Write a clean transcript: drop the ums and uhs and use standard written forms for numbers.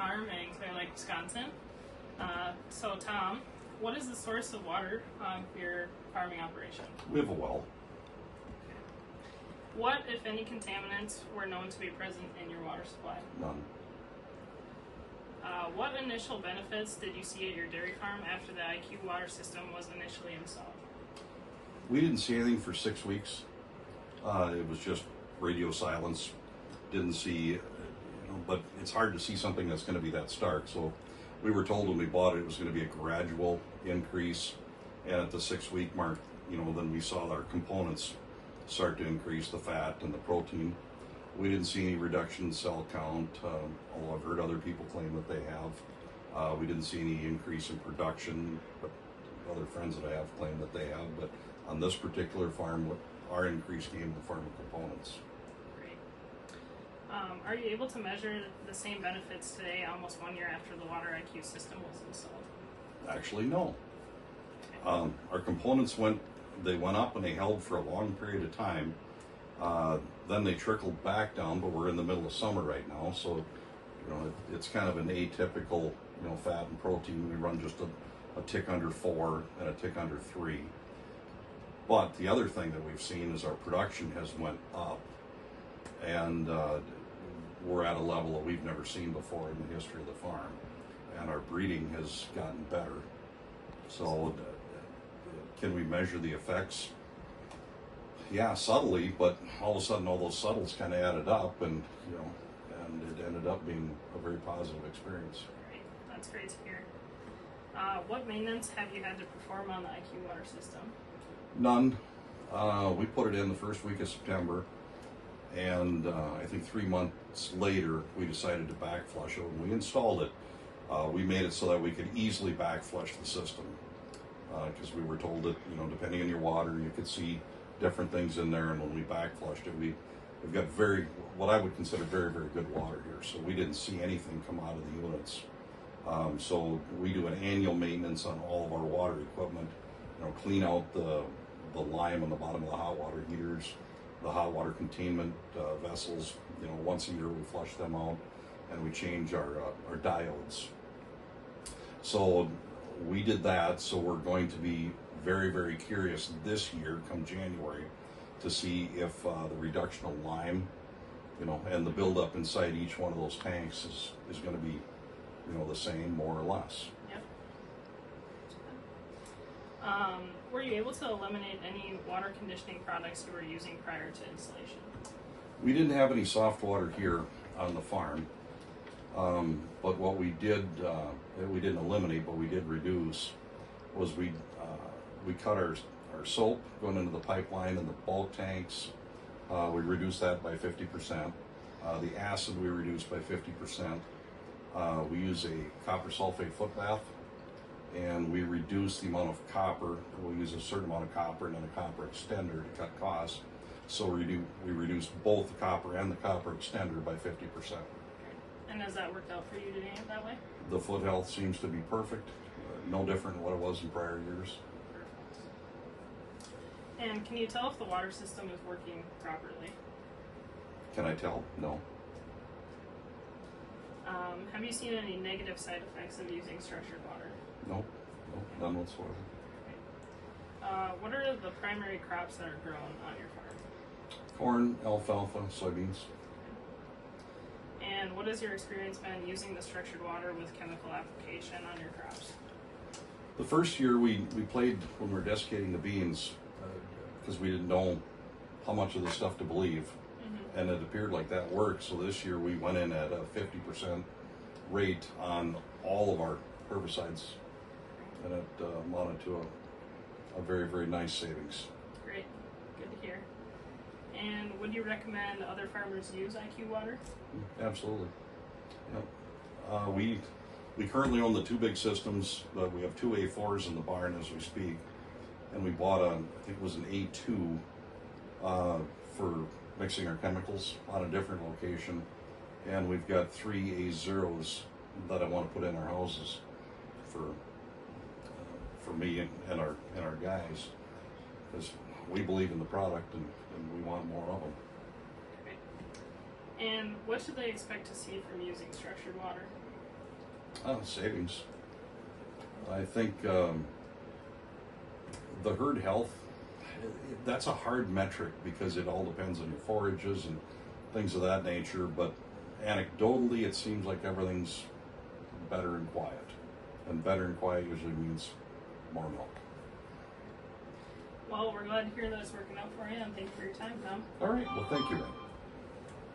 farm in Clear Lake, Wisconsin. So Tom, what is the source of water for your farming operation? We have a well. What, if any, contaminants were known to be present in your water supply? None. What initial benefits did you see at your dairy farm after the IQ water system was initially installed? We didn't see anything for 6 weeks. It was just radio silence. Didn't see, but it's hard to see something that's going to be that stark. So we were told when we bought it, it was going to be a gradual increase. And at the 6-week mark, then we saw our components start to increase, the fat and the protein. We didn't see any reduction in cell count, although I've heard other people claim that they have. We didn't see any increase in production, but other friends that I have claim that they have. But on this particular farm, our increase came in the form of components. Great. Are you able to measure the same benefits today, almost 1 year after the water IQ system was installed? Actually, no. Okay. Our components went up and they held for a long period of time. Then they trickled back down, but we're in the middle of summer right now, so it's kind of an atypical fat and protein. We run just a tick under 4 and a tick under 3. But the other thing that we've seen is our production has went up, and we're at a level that we've never seen before in the history of the farm, and our breeding has gotten better. So can we measure the effects? Yeah, subtly, but all of a sudden all those subtles kind of added up, and it ended up being a very positive experience. Great, that's great to hear. What maintenance have you had to perform on the IQ water system? None. We put it in the first week of September, and I think 3 months later we decided to back flush it. When we installed it, we made it so that we could easily back flush the system, because we were told that depending on your water, you could see different things in there, and when we back flushed it, we've got what I would consider very, very good water here, so we didn't see anything come out of the units. So we do an annual maintenance on all of our water equipment, clean out the lime on the bottom of the hot water heaters, the hot water containment vessels. Once a year we flush them out, and we change our diodes. So we did that, so we're going to be very, very curious this year, come January, to see if the reduction of lime, and the buildup inside each one of those tanks is going to be, the same, more or less. Yep. Were you able to eliminate any water conditioning products you were using prior to installation? We didn't have any soft water here on the farm, but what we did, we didn't eliminate, but we did reduce, was we cut our soap going into the pipeline and the bulk tanks. We reduced that by 50%. The acid we reduced by 50%. We use a copper sulfate foot bath, and we reduce the amount of copper. We'll use a certain amount of copper and then a copper extender to cut costs. So we reduced both the copper and the copper extender by 50%. And has that worked out for you today that way? The foot health seems to be perfect, no different than what it was in prior years. And can you tell if the water system is working properly? Can I tell? No. Have you seen any negative side effects of using structured water? No, none whatsoever. What are the primary crops that are grown on your farm? Corn, alfalfa, soybeans. And what has your experience been using the structured water with chemical application on your crops? The first year we played when we were desiccating the beans, because we didn't know how much of the stuff to believe, and it appeared like that worked. So this year we went in at a 50% rate on all of our herbicides, and it amounted to a very, very nice savings. Great, good to hear. And would you recommend other farmers use IQ water? Absolutely. Yep. We currently own the 2 big systems, but we have 2 A4s in the barn as we speak, and we bought I think it was an A2 for mixing our chemicals on a different location, and we've got 3 A0s that I want to put in our houses for me and our guys, because we believe in the product and we want more of them. Great. And what should they expect to see from using structured water? Savings. I think the herd health, that's a hard metric because it all depends on your forages and things of that nature, but anecdotally it seems like everything's better and quiet. And better and quiet usually means more milk. Well, we're glad to hear that it's working out for you, and thank you for your time, Tom. All right, well, thank you, Ray.